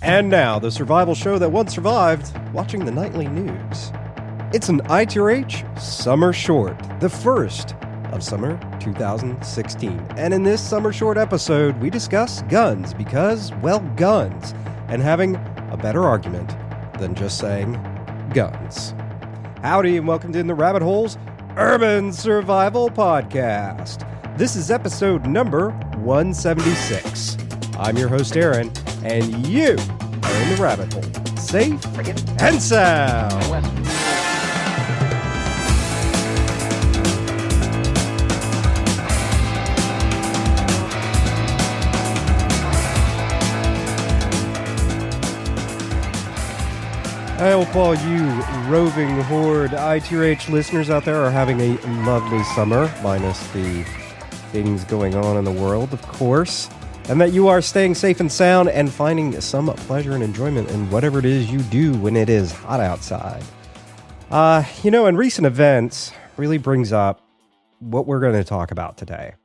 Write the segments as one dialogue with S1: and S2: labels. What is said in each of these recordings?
S1: And now, the survival show that once survived watching the nightly news. It's an ITH Summer Short, the first of summer 2016. And in this Summer Short episode, we discuss guns because, well, guns, and having a better argument than just saying guns. Howdy, and welcome to In the Rabbit Hole's Urban Survival Podcast. This is episode number 176. I'm your host, Aaron, and you are in the rabbit hole, safe and sound. I hope all you roving horde ITH listeners out there are having a lovely summer, minus the things going on in the world, of course. And that you are staying safe and sound and finding some pleasure and enjoyment in whatever it is you do when it is hot outside. And recent events really brings up what we're going to talk about today.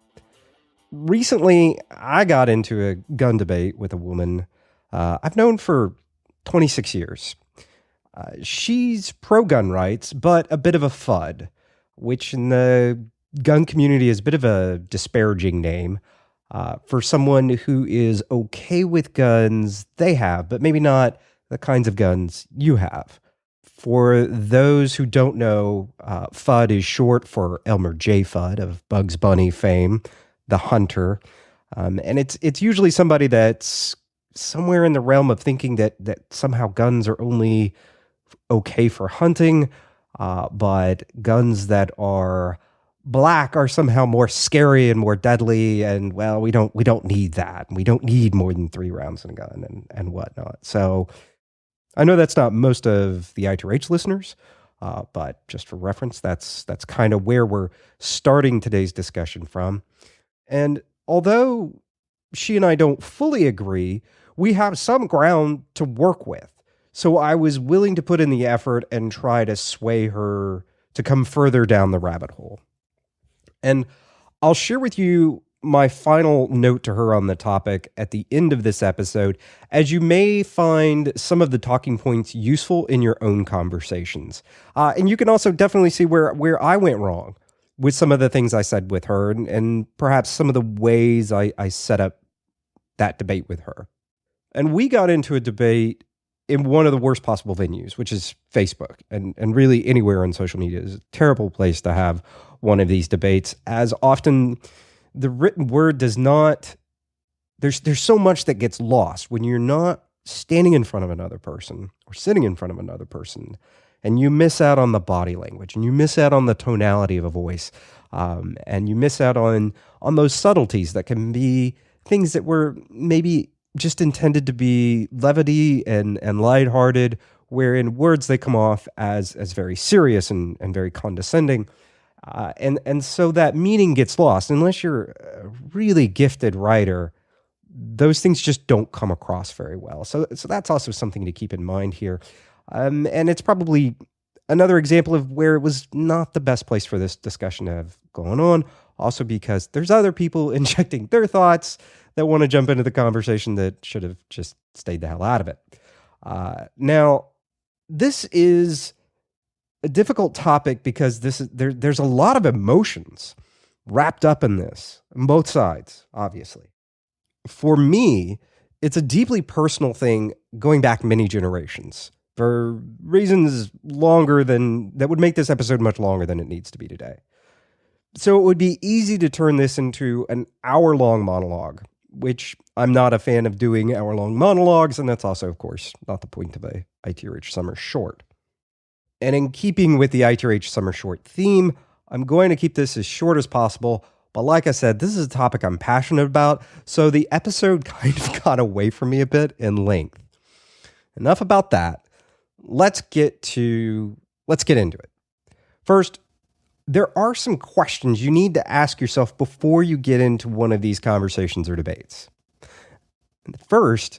S1: Recently, I got into a gun debate with a woman I've known for 26 years. She's pro-gun rights, but a bit of a FUD, which in the gun community is a bit of a disparaging name. For someone who is okay with guns they have, but maybe not the kinds of guns you have. For those who don't know, FUD is short for Elmer J. Fudd of Bugs Bunny fame, the hunter. And it's usually somebody that's somewhere in the realm of thinking that somehow guns are only okay for hunting, but guns that are black are somehow more scary and more deadly, and well, we don't need that. We don't need more than 3 rounds in a gun and whatnot. So I know that's not most of the ITH listeners, but just for reference, that's kind of where we're starting today's discussion from. And although she and I don't fully agree, we have some ground to work with. So I was willing to put in the effort and try to sway her to come further down the rabbit hole. And I'll share with you my final note to her on the topic at the end of this episode, as you may find some of the talking points useful in your own conversations. And you can also definitely see where I went wrong with some of the things I said with her and perhaps some of the ways I set up that debate with her. And we got into a debate in one of the worst possible venues, which is Facebook, and really anywhere on social media is a terrible place to have one of these debates, as often the written word does not, there's so much that gets lost when you're not standing in front of another person or sitting in front of another person, and you miss out on the body language, and you miss out on the tonality of a voice, and you miss out on those subtleties that can be things that were maybe just intended to be levity and lighthearted, where in words they come off as very serious and very condescending. And so that meaning gets lost. Unless you're a really gifted writer, those things just don't come across very well. So that's also something to keep in mind here. And it's probably another example of where it was not the best place for this discussion to have gone on. Also because there's other people injecting their thoughts that want to jump into the conversation that should have just stayed the hell out of it. Now, this is a difficult topic because there's a lot of emotions wrapped up in this, on both sides, obviously. For me, it's a deeply personal thing going back many generations for reasons that would make this episode much longer than it needs to be today. So it would be easy to turn this into an hour-long monologue, which I'm not a fan of doing hour-long monologues, and that's also, of course, not the point of a ITH Summer Short. And in keeping with the ITH Summer Short theme, I'm going to keep this as short as possible, but like I said, this is a topic I'm passionate about, so the episode kind of got away from me a bit in length. Enough about that. Let's get into it. First, there are some questions you need to ask yourself before you get into one of these conversations or debates. First,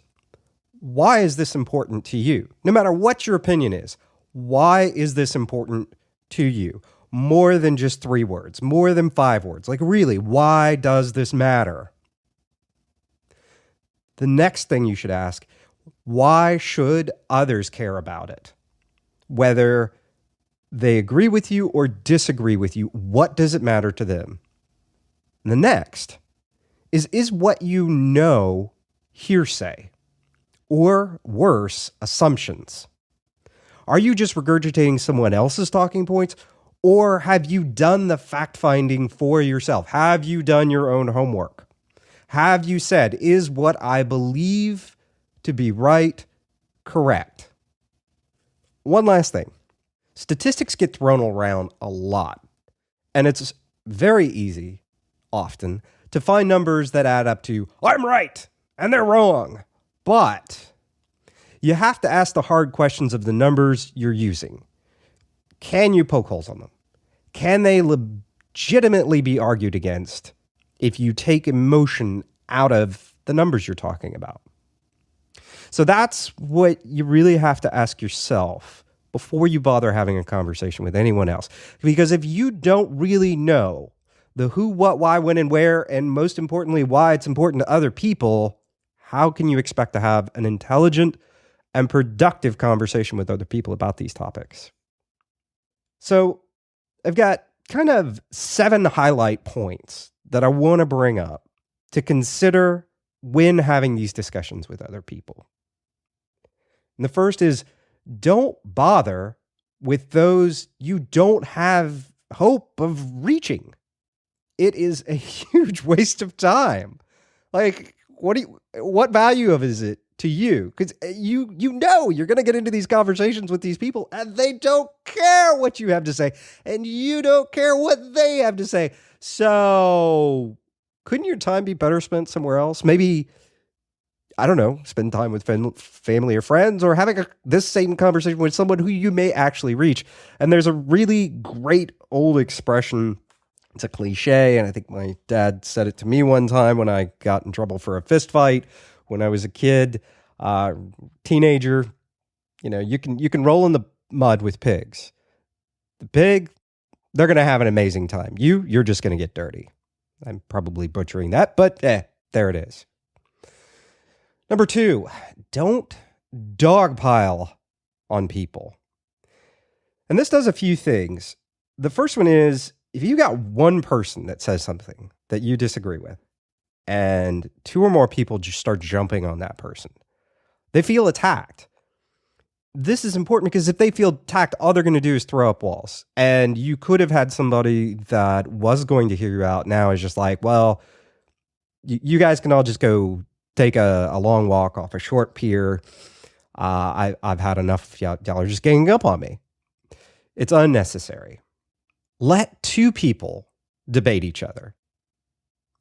S1: why is this important to you? No matter what your opinion is, why is this important to you? More than just 3 words, more than 5 words. Like, really, why does this matter? The next thing you should ask, Why should others care about it? Whether they agree with you or disagree with you, what does it matter to them? And the next is what you know hearsay? Or worse, assumptions? Are you just regurgitating someone else's talking points? Or have you done the fact-finding for yourself? Have you done your own homework? Have you said, is what I believe to be right correct? One last thing. Statistics get thrown around a lot, and it's very easy, often, to find numbers that add up to, I'm right, and they're wrong. But you have to ask the hard questions of the numbers you're using. Can you poke holes on them? Can they legitimately be argued against if you take emotion out of the numbers you're talking about? So that's what you really have to ask yourself before you bother having a conversation with anyone else. Because if you don't really know the who, what, why, when, and where, and most importantly, why it's important to other people, how can you expect to have an intelligent and productive conversation with other people about these topics? So I've got kind of 7 highlight points that I want to bring up to consider when having these discussions with other people. And the first is, don't bother with those you don't have hope of reaching. It is a huge waste of time. Like, what value of is it to you? Because you know you're going to get into these conversations with these people and they don't care what you have to say and you don't care what they have to say. So couldn't your time be better spent somewhere else? Maybe, I don't know, spend time with family or friends, or having this same conversation with someone who you may actually reach. And there's a really great old expression. It's a cliche, and I think my dad said it to me one time when I got in trouble for a fist fight when I was a kid, teenager. You know, you can roll in the mud with pigs. The pig, they're going to have an amazing time. You're just going to get dirty. I'm probably butchering that, but there it is. Number 2, don't dogpile on people. And this does a few things. The first one is, if you got one person that says something that you disagree with, and 2 or more people just start jumping on that person, they feel attacked. This is important because if they feel attacked, all they're going to do is throw up walls. And you could have had somebody that was going to hear you out now is just like, well, you guys can all just go take a long walk off a short pier. I've had enough. Y'all are just ganging up on me. It's unnecessary. Let 2 people debate each other.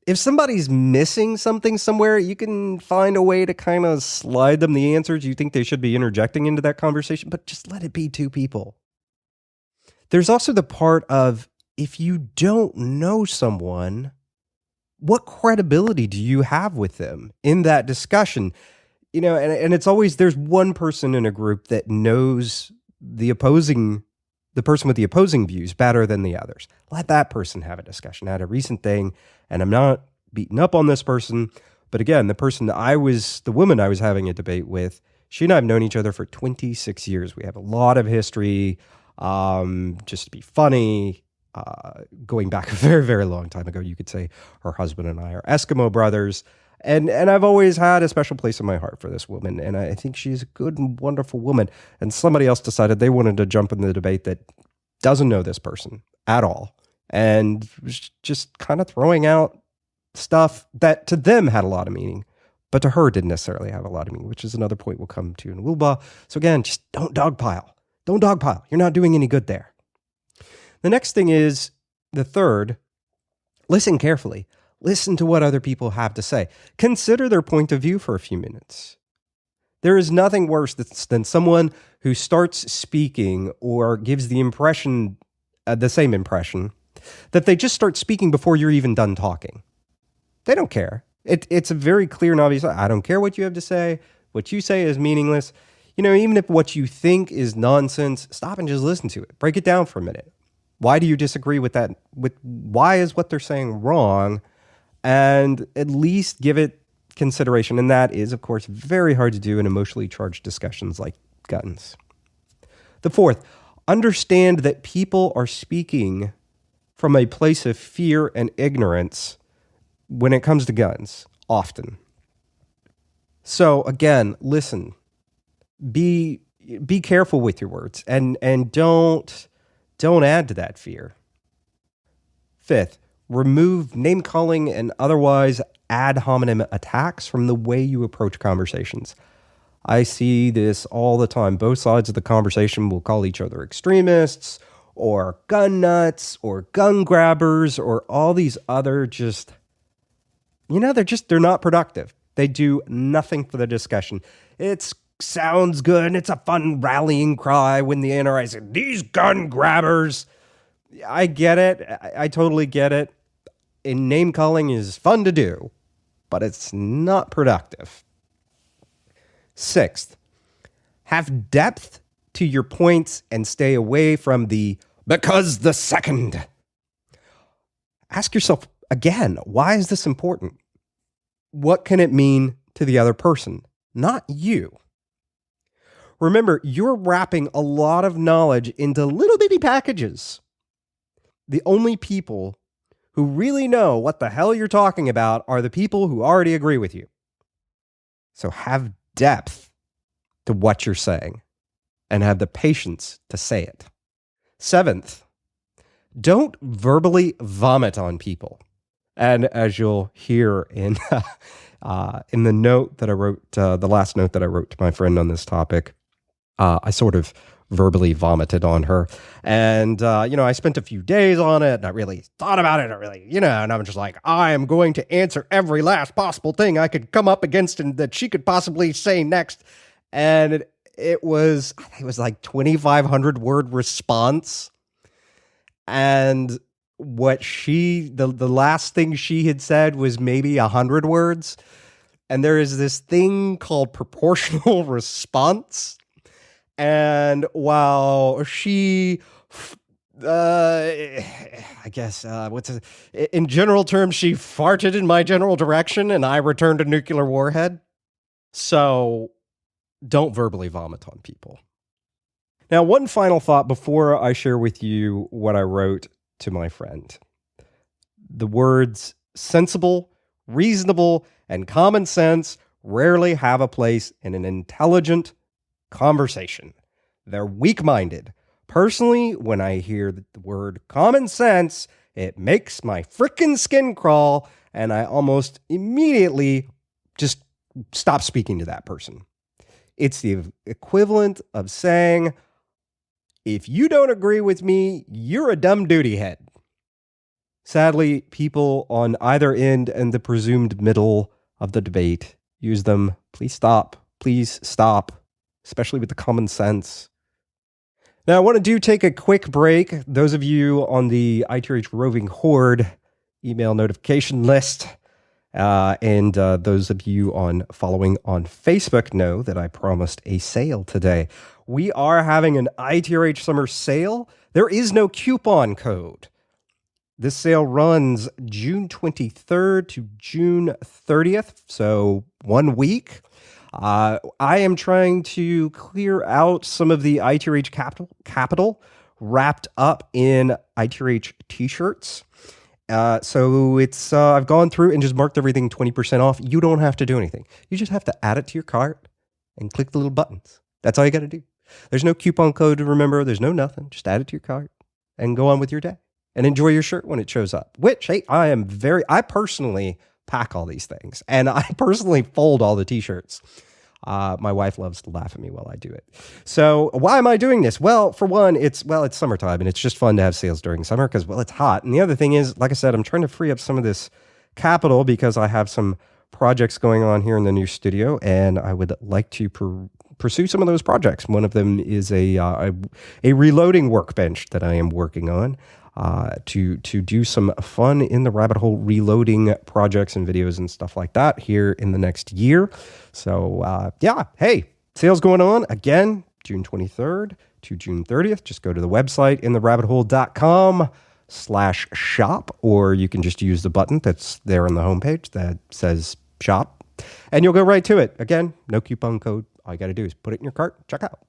S1: If somebody's missing something somewhere, you can find a way to kind of slide them the answers you think they should be interjecting into that conversation, but just let it be 2 people. There's also the part of, if you don't know someone, what credibility do you have with them in that discussion? You know, and it's always, there's one person in a group that knows the person with the opposing views better than the others. Let that person have a discussion. I had a recent thing, and I'm not beating up on this person, but again, the woman I was having a debate with, she and I have known each other for 26 years. We have a lot of history, just to be funny, going back a very, very long time ago. You could say her husband and I are Eskimo brothers. And I've always had a special place in my heart for this woman. And I think she's a good and wonderful woman. And somebody else decided they wanted to jump in the debate that doesn't know this person at all. And was just kind of throwing out stuff that to them had a lot of meaning, but to her didn't necessarily have a lot of meaning, which is another point we'll come to in a little while. So again, just don't dogpile. Don't dogpile. You're not doing any good there. The next thing is, the third, listen carefully. Listen to what other people have to say. Consider their point of view for a few minutes. There is nothing worse than someone who starts speaking or gives the impression, the same impression, that they just start speaking before you're even done talking. They don't care. It's a very clear and obvious, I don't care what you have to say. What you say is meaningless. You know, even if what you think is nonsense, stop and just listen to it. Break it down for a minute. Why do you disagree with that? Why is what they're saying wrong? And at least give it consideration, and that is, of course, very hard to do in emotionally charged discussions like guns. The fourth, understand that people are speaking from a place of fear and ignorance when it comes to guns, often. So again, listen, be careful with your words and don't add to that fear. Fifth, remove name calling and otherwise ad hominem attacks from the way you approach conversations. I see this all the time. Both sides of the conversation will call each other extremists or gun nuts or gun grabbers or all these other they're not productive. They do nothing for the discussion. It sounds good. It's a fun rallying cry when the NRA says, these gun grabbers. I get it. I totally get it. And name calling is fun to do, but it's not productive. Sixth, have depth to your points and stay away from the because the second. Ask yourself again, why is this important? What can it mean to the other person, not you? Remember, you're wrapping a lot of knowledge into little bitty packages. The only people who really know what the hell you're talking about are the people who already agree with you. So have depth to what you're saying and have the patience to say it. Seventh, don't verbally vomit on people. And as you'll hear in the note that I wrote, the last note that I wrote to my friend on this topic, I sort of verbally vomited on her. And, I spent a few days on it and I really thought about it. And I'm just like, I am going to answer every last possible thing I could come up against and that she could possibly say next. And it was like 2,500 word response. And what the last thing she had said was maybe 100 words. And there is this thing called proportional response. And while she, I guess, in general terms, she farted in my general direction and I returned a nuclear warhead. So don't verbally vomit on people. Now, one final thought before I share with you what I wrote to my friend. The words sensible, reasonable, and common sense rarely have a place in an intelligent conversation. They're weak-minded. Personally, when I hear the word common sense, it makes my frickin' skin crawl, and I almost immediately just stop speaking to that person. It's the equivalent of saying, if you don't agree with me, you're a dumb duty head. Sadly, people on either end and the presumed middle of the debate use them. Please stop, especially with the common sense. Now, I want to take a quick break. Those of you on the ITH Roving Horde email notification list, and those of you following on Facebook know that I promised a sale today. We are having an ITH Summer Sale. There is no coupon code. This sale runs June 23rd to June 30th, so 1 week. I am trying to clear out some of the ITH capital wrapped up in ITH t-shirts. So it's I've gone through and just marked everything 20% off. You don't have to do anything. You just have to add it to your cart and click the little buttons. That's all you got to do. There's no coupon code to remember. There's no nothing. Just add it to your cart and go on with your day and enjoy your shirt when it shows up. Which, hey, I personally pack all these things and I personally fold all the t-shirts. My wife loves to laugh at me while I do it. So why am I doing this? Well, for one, it's summertime and it's just fun to have sales during summer because, it's hot. And the other thing is, like I said, I'm trying to free up some of this capital because I have some projects going on here in the new studio and I would like to pursue some of those projects. One of them is a reloading workbench that I am working on to do some fun in the rabbit hole reloading projects and videos and stuff like that here in the next year. So hey, sales going on again, June 23rd to June 30th. Just go to the website intherabbithole.com/shop, or you can just use the button that's there on the homepage that says shop And you'll go right to it. Again, no coupon code. All you got to do is put it in your cart, check out.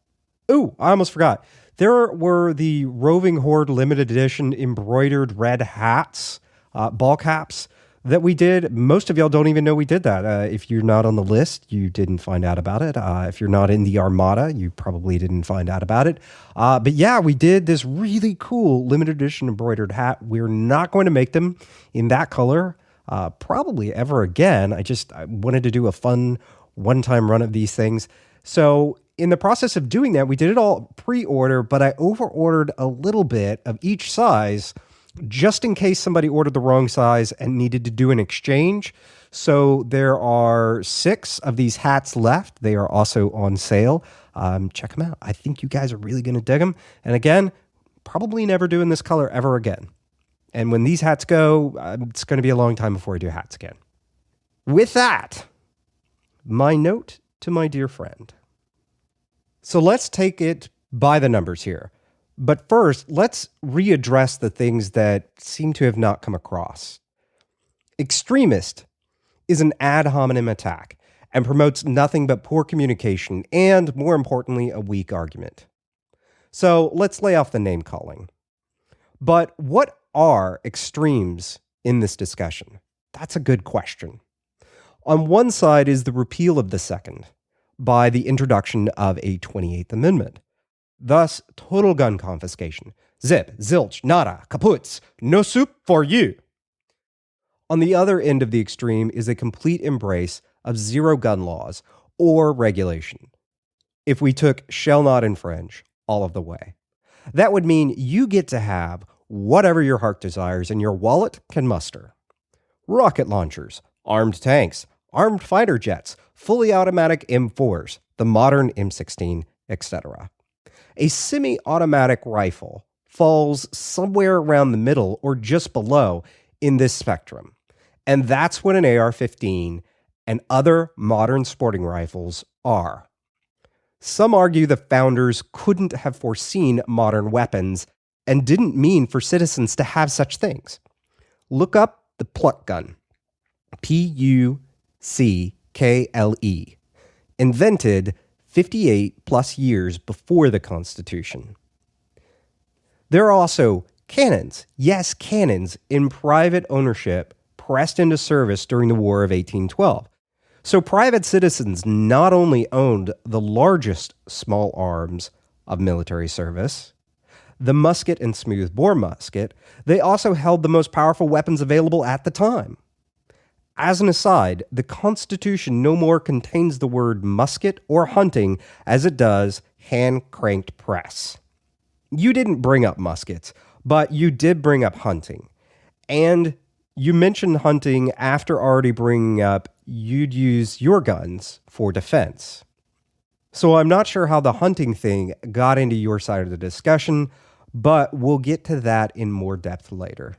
S1: Ooh, I almost forgot. There were the Roving Horde limited edition embroidered red hats, ball caps that we did. Most of y'all don't even know we did that. If you're not on the list, you didn't find out about it. If you're not in the Armada, you probably didn't find out about it. But yeah, we did this really cool limited edition embroidered hat. We're not going to make them in that color probably ever again. I wanted to do a fun one-time run of these things. So in the process of doing that, we did it all pre-order, but I over-ordered a little bit of each size just in case somebody ordered the wrong size and needed to do an exchange. So there are 6 of these hats left. They are also on sale. Check them out. I think you guys are really going to dig them. And again, probably never doing this color ever again. And when these hats go, it's going to be a long time before I do hats again. With that, my note to my dear friend. So let's take it by the numbers here. But first, let's readdress the things that seem to have not come across. Extremist is an ad hominem attack and promotes nothing but poor communication and, more importantly, a weak argument. So let's lay off the name calling. But what are extremes in this discussion? That's a good question. On one side is the repeal of the second by the introduction of a 28th Amendment. Thus, total gun confiscation. Zip, zilch, nada, kaputs, no soup for you. On the other end of the extreme is a complete embrace of zero gun laws or regulation. If we took shall not infringe all of the way, that would mean you get to have whatever your heart desires and your wallet can muster. Rocket launchers, armed tanks, armed fighter jets, fully automatic M4s, the modern M16, etc. A semi-automatic rifle falls somewhere around the middle or just below in this spectrum. And that's what an AR-15 and other modern sporting rifles are. Some argue the founders couldn't have foreseen modern weapons and didn't mean for citizens to have such things. Look up the Pluck gun, Puckle, invented 58 plus years before the Constitution. There are also cannons, yes, cannons, in private ownership pressed into service during the War of 1812. So private citizens not only owned the largest small arms of military service, the musket and smoothbore musket, they also held the most powerful weapons available at the time. As an aside, the Constitution no more contains the word musket or hunting as it does hand-cranked press. You didn't bring up muskets, but you did bring up hunting. And you mentioned hunting after already bringing up you'd use your guns for defense. So I'm not sure how the hunting thing got into your side of the discussion, but we'll get to that in more depth later.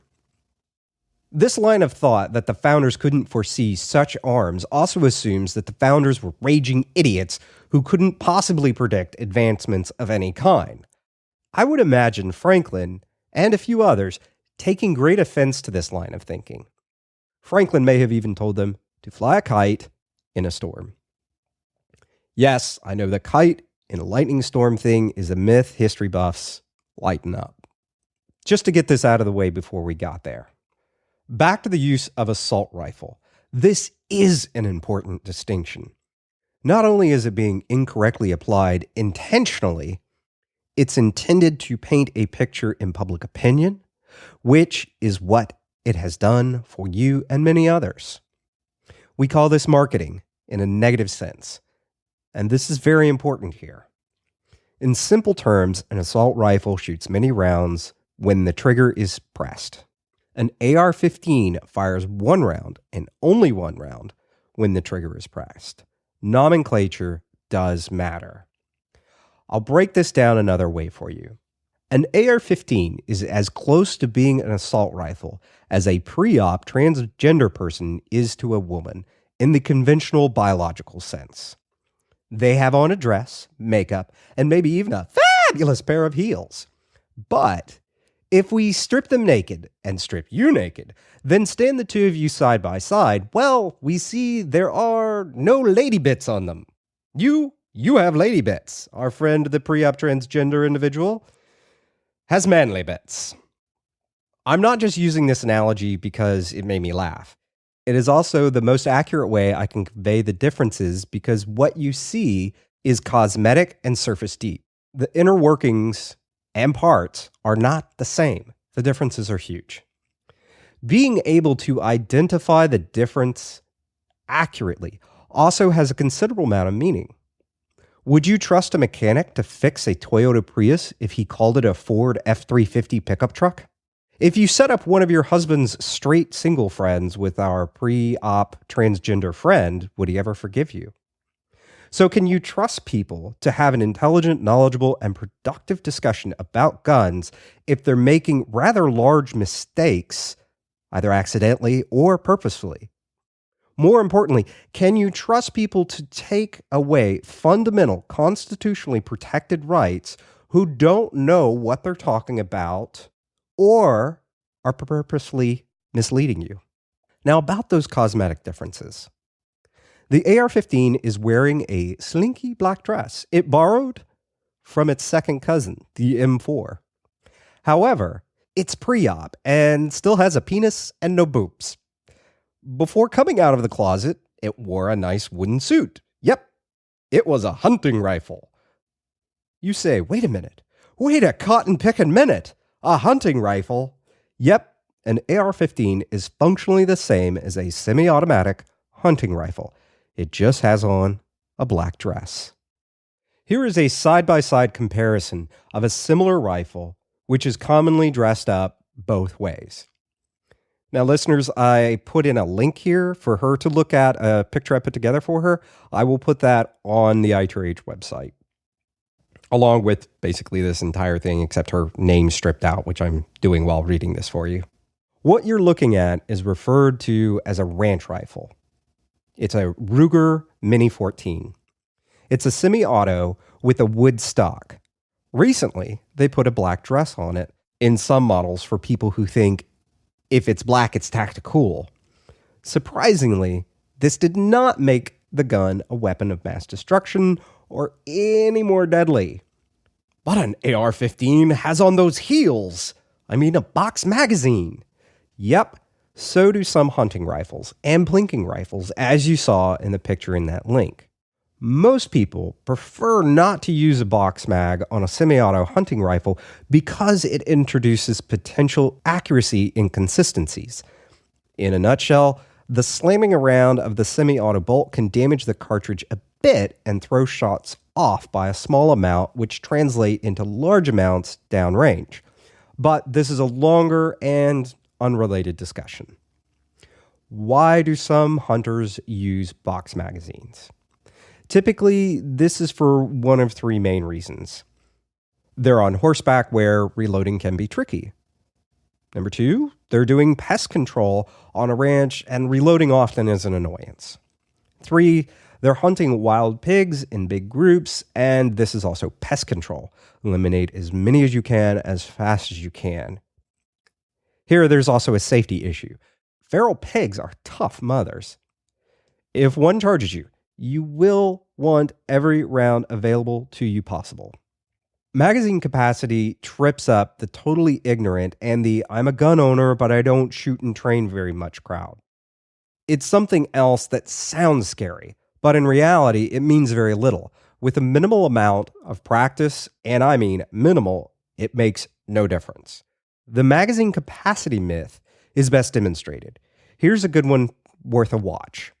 S1: This line of thought that the founders couldn't foresee such arms also assumes that the founders were raging idiots who couldn't possibly predict advancements of any kind. I would imagine Franklin, and a few others, taking great offense to this line of thinking. Franklin may have even told them to fly a kite in a storm. Yes, I know the kite in a lightning storm thing is a myth. History buffs, lighten up. Just to get this out of the way before we got there. Back to the use of assault rifle. This is an important distinction. Not only is it being incorrectly applied intentionally, it's intended to paint a picture in public opinion, which is what it has done for you and many others. We call this marketing in a negative sense, and this is very important here. In simple terms, an assault rifle shoots many rounds when the trigger is pressed. An AR-15 fires one round and only one round when the trigger is pressed. Nomenclature does matter. I'll break this down another way for you. An AR-15 is as close to being an assault rifle as a pre-op transgender person is to a woman in the conventional biological sense. They have on a dress, makeup, and maybe even a fabulous pair of heels. But If we strip them naked and strip you naked, then stand the two of you side by side, well, we see there are no lady bits on them. You have lady bits. Our friend, the pre-op transgender individual, has manly bits. I'm not just using this analogy because it made me laugh. It is also the most accurate way I can convey the differences because what you see is cosmetic and surface deep. The inner workings and parts are not the same. The differences are huge. Being able to identify the difference accurately also has a considerable amount of meaning. Would you trust a mechanic to fix a Toyota Prius if he called it a Ford F-350 pickup truck? If you set up one of your husband's straight single friends with our pre-op transgender friend, would he ever forgive you? So can you trust people to have an intelligent, knowledgeable, and productive discussion about guns if they're making rather large mistakes, either accidentally or purposefully? More importantly, can you trust people to take away fundamental, constitutionally protected rights who don't know what they're talking about or are purposely misleading you? Now, about those cosmetic differences. The AR-15 is wearing a slinky black dress it borrowed from its second cousin, the M4. However, it's pre-op and still has a penis and no boobs. Before coming out of the closet, it wore a nice wooden suit. Yep, it was a hunting rifle. You say, wait a minute. Wait a cotton-picking minute. A hunting rifle? Yep, an AR-15 is functionally the same as a semi-automatic hunting rifle. It just has on a black dress. Here is a side-by-side comparison of a similar rifle, which is commonly dressed up both ways. Now, listeners, I put in a link here for her to look at a picture I put together for her. I will put that on the ITH website, along with basically this entire thing, except her name stripped out, which I'm doing while reading this for you. What you're looking at is referred to as a ranch rifle. It's a Ruger Mini 14. It's a semi-auto with a wood stock. Recently, they put a black dress on it in some models for people who think if it's black, it's tactical. Surprisingly, this did not make the gun a weapon of mass destruction or any more deadly. But an AR-15 has on those heels. I mean, a box magazine. Yep, so do some hunting rifles and plinking rifles, as you saw in the picture in that link. Most people prefer not to use a box mag on a semi-auto hunting rifle because it introduces potential accuracy inconsistencies. In a nutshell, the slamming around of the semi-auto bolt can damage the cartridge a bit and throw shots off by a small amount, which translate into large amounts downrange. But this is a longer and unrelated discussion. Why do some hunters use box magazines? Typically, this is for one of three main reasons. They're on horseback where reloading can be tricky. Number two, they're doing pest control on a ranch and reloading often is an annoyance. Three, they're hunting wild pigs in big groups, and this is also pest control. Eliminate as many as you can as fast as you can. Here, there's also a safety issue. Feral pigs are tough mothers. If one charges you, you will want every round available to you possible. Magazine capacity trips up the totally ignorant and the I'm a gun owner, but I don't shoot and train very much crowd. It's something else that sounds scary, but in reality, it means very little. With a minimal amount of practice, and I mean minimal, it makes no difference. The magazine capacity myth is best demonstrated. Here's a good one worth a watch.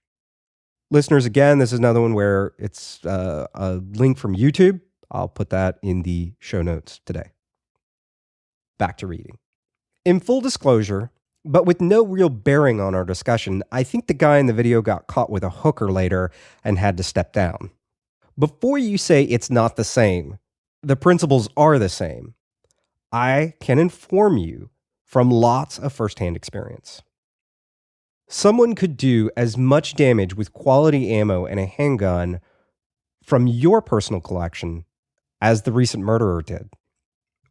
S1: Listeners, again, this is another one where it's a link from YouTube. I'll put that in the show notes today. Back to reading. In full disclosure, but with no real bearing on our discussion, I think the guy in the video got caught with a hooker later and had to step down. Before you say it's not the same, the principles are the same. I can inform you from lots of firsthand experience. Someone could do as much damage with quality ammo and a handgun from your personal collection as the recent murderer did.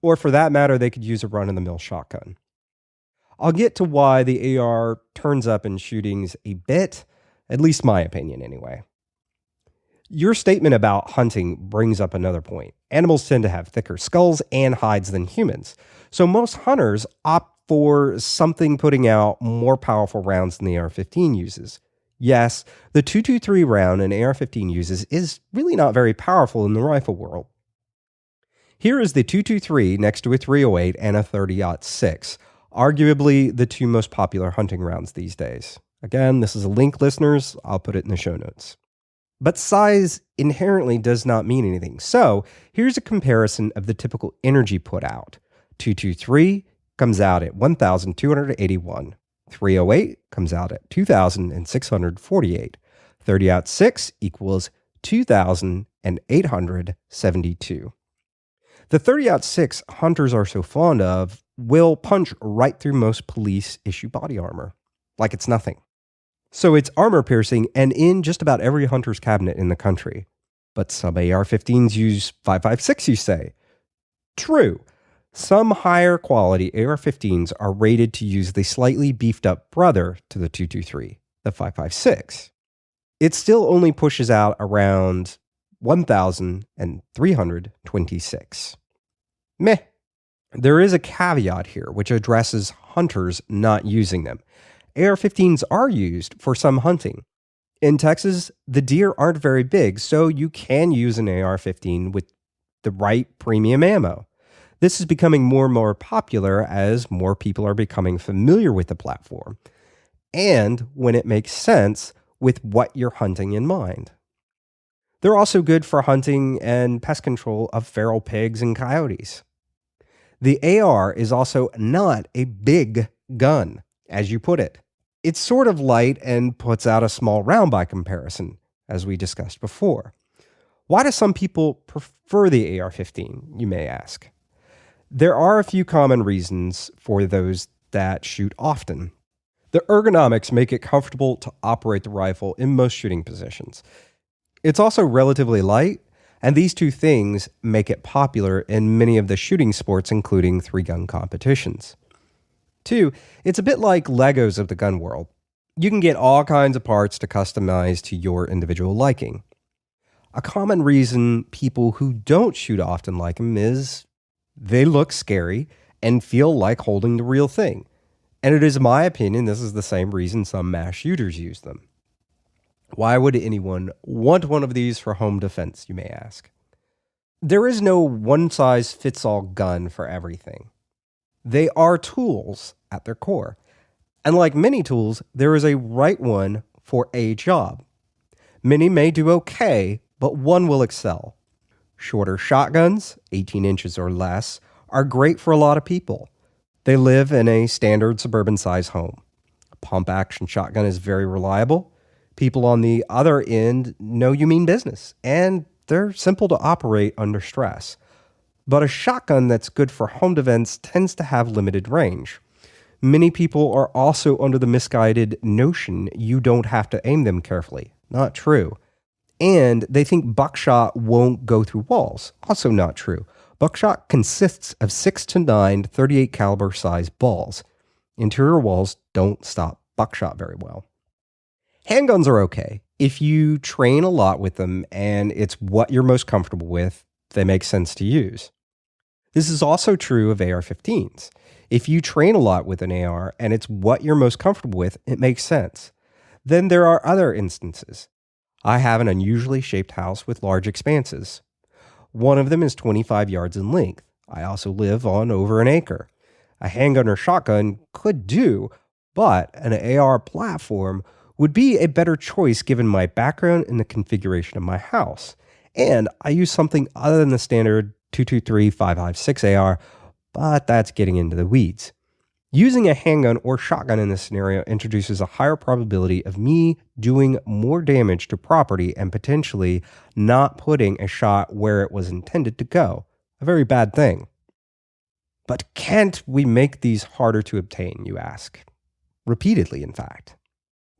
S1: Or for that matter, they could use a run-of-the-mill shotgun. I'll get to why the AR turns up in shootings a bit, at least my opinion anyway. Your statement about hunting brings up another point. Animals tend to have thicker skulls and hides than humans, so most hunters opt for something putting out more powerful rounds than the AR-15 uses. Yes, the .223 round an AR-15 uses is really not very powerful in the rifle world. Here is the .223 next to a .308 and a .30-06, arguably the two most popular hunting rounds these days. Again, this is a link, listeners. I'll put it in the show notes. But size inherently does not mean anything. So here's a comparison of the typical energy put out. .223 comes out at 1,281. .308 comes out at 2,648. .30-06 equals 2,872. The .30-06 hunters are so fond of will punch right through most police-issue body armor, like it's nothing. So it's armor-piercing and in just about every hunter's cabinet in the country. But some AR-15s use 5.56, you say. True. Some higher quality AR-15s are rated to use the slightly beefed up brother to the .223, the 5.56. It still only pushes out around 1,326. Meh. There is a caveat here which addresses hunters not using them. AR-15s are used for some hunting. In Texas, the deer aren't very big, so you can use an AR-15 with the right premium ammo. This is becoming more and more popular as more people are becoming familiar with the platform, and when it makes sense with what you're hunting in mind. They're also good for hunting and pest control of feral pigs and coyotes. The AR is also not a big gun, as you put it. It's sort of light and puts out a small round by comparison, as we discussed before. Why do some people prefer the AR-15, you may ask? There are a few common reasons for those that shoot often. The ergonomics make it comfortable to operate the rifle in most shooting positions. It's also relatively light, and these two things make it popular in many of the shooting sports, including three-gun competitions. 2, it's a bit like Legos of the gun world. You can get all kinds of parts to customize to your individual liking. A common reason people who don't shoot often like them is they look scary and feel like holding the real thing. And it is my opinion this is the same reason some mass shooters use them. Why would anyone want one of these for home defense, you may ask? There is no one-size-fits-all gun for everything. They are tools at their core. And like many tools, there is a right one for a job. Many may do okay, but one will excel. Shorter shotguns, 18 inches or less, are great for a lot of people. They live in a standard suburban size home. A pump action shotgun is very reliable. People on the other end know you mean business, and they're simple to operate under stress. But a shotgun that's good for home defense tends to have limited range. Many people are also under the misguided notion you don't have to aim them carefully. Not true. And they think buckshot won't go through walls. Also not true. Buckshot consists of 6 to 9 .38 caliber size balls. Interior walls don't stop buckshot very well. Handguns are okay. If you train a lot with them and it's what you're most comfortable with, they make sense to use. This is also true of AR-15s. If you train a lot with an AR and it's what you're most comfortable with, it makes sense. Then there are other instances. I have an unusually shaped house with large expanses. One of them is 25 yards in length. I also live on over an acre. A handgun or shotgun could do, but an AR platform would be a better choice given my background and the configuration of my house. And I use something other than the standard .223 5.56 AR, but that's getting into the weeds. Using a handgun or shotgun in this scenario introduces a higher probability of me doing more damage to property and potentially not putting a shot where it was intended to go. A very bad thing. But can't we make these harder to obtain, you ask? Repeatedly, in fact.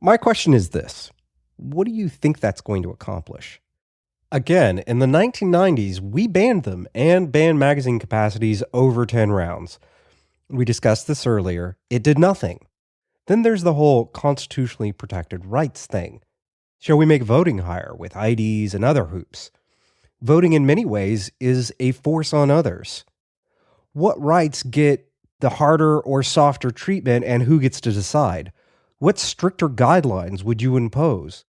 S1: My question is this. What do you think that's going to accomplish? Again, in the 1990s, we banned them and banned magazine capacities over 10 rounds. We discussed this earlier. It did nothing. Then there's the whole constitutionally protected rights thing. Shall we make voting higher with IDs and other hoops? Voting in many ways is a force on others. What rights get the harder or softer treatment, and who gets to decide? What stricter guidelines would you impose?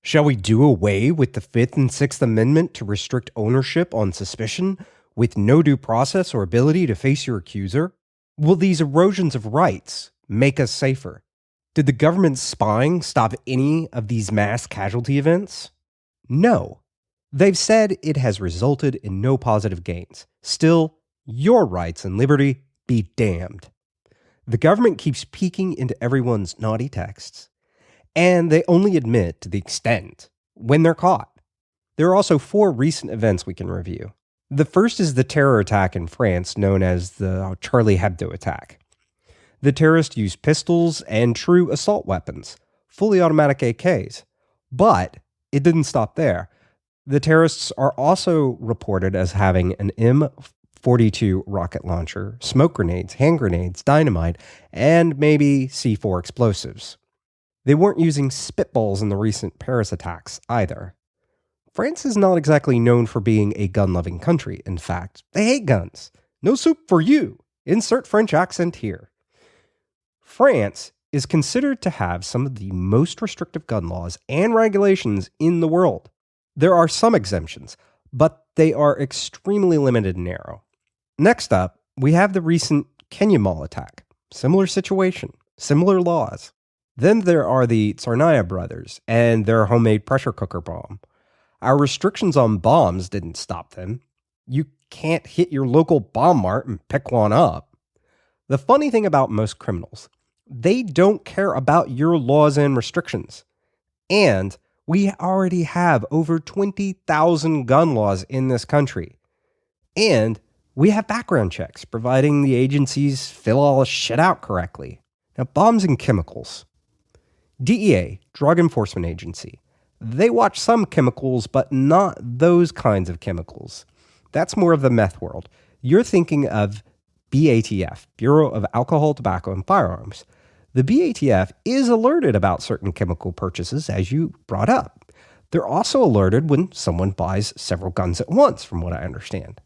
S1: Shall we do away with the Fifth and Sixth Amendment to restrict ownership on suspicion, with no due process or ability to face your accuser? Will these erosions of rights make us safer? Did the government's spying stop any of these mass casualty events? No. They've said it has resulted in no positive gains. Still, your rights and liberty be damned. The government keeps peeking into everyone's naughty texts, and they only admit to the extent when they're caught. There are also 4 recent events we can review. The first is the terror attack in France known as the Charlie Hebdo attack. The terrorists used pistols and true assault weapons, fully automatic AKs. But it didn't stop there. The terrorists are also reported as having an M42 rocket launcher, smoke grenades, hand grenades, dynamite, and maybe C4 explosives. They weren't using spitballs in the recent Paris attacks either. France is not exactly known for being a gun-loving country. In fact, they hate guns. No soup for you. Insert French accent here. France is considered to have some of the most restrictive gun laws and regulations in the world. There are some exemptions, but they are extremely limited and narrow. Next up, we have the recent Kenya Mall attack. Similar situation, similar laws. Then there are the Tsarnaev brothers and their homemade pressure cooker bomb. Our restrictions on bombs didn't stop them. You can't hit your local bomb mart and pick one up. The funny thing about most criminals, they don't care about your laws and restrictions. And we already have over 20,000 gun laws in this country. And we have background checks, providing the agencies fill all this shit out correctly. Now, bombs and chemicals. DEA, Drug Enforcement Agency. They watch some chemicals, but not those kinds of chemicals. That's more of the meth world. You're thinking of BATF, Bureau of Alcohol, Tobacco, and Firearms. The BATF is alerted about certain chemical purchases, as you brought up. They're also alerted when someone buys several guns at once, from what I understand.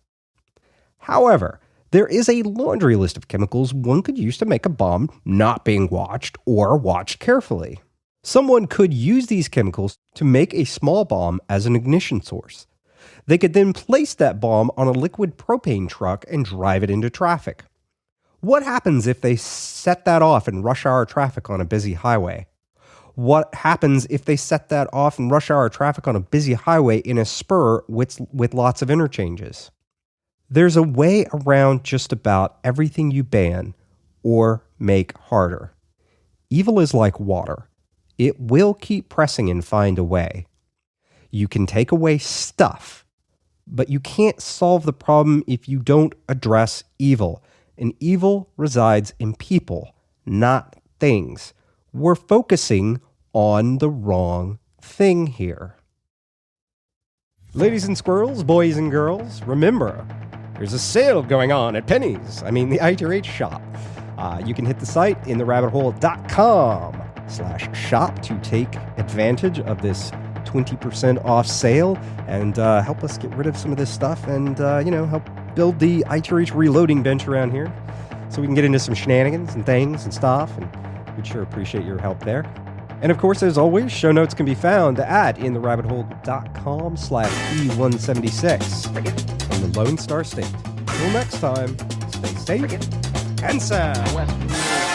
S1: However, there is a laundry list of chemicals one could use to make a bomb not being watched or watched carefully. Someone could use these chemicals to make a small bomb as an ignition source. They could then place that bomb on a liquid propane truck and drive it into traffic. What happens if they set that off in rush hour traffic on a busy highway? What happens if they set that off in rush hour traffic on a busy highway in a spur with lots of interchanges? There's a way around just about everything you ban or make harder. Evil is like water. It will keep pressing and find a way. You can take away stuff, but you can't solve the problem if you don't address evil. And evil resides in people, not things. We're focusing on the wrong thing here. Ladies and squirrels, boys and girls, remember, there's a sale going on at Penny's. The ITH shop. You can hit the site in therabbithole.com/shop to take advantage of this 20% off sale and help us get rid of some of this stuff and, help build the ITH reloading bench around here so we can get into some shenanigans and things and stuff, and we'd sure appreciate your help there. And of course, as always, show notes can be found at intherabbithole.com/E176 from the Lone Star State. Until next time, stay safe and sound.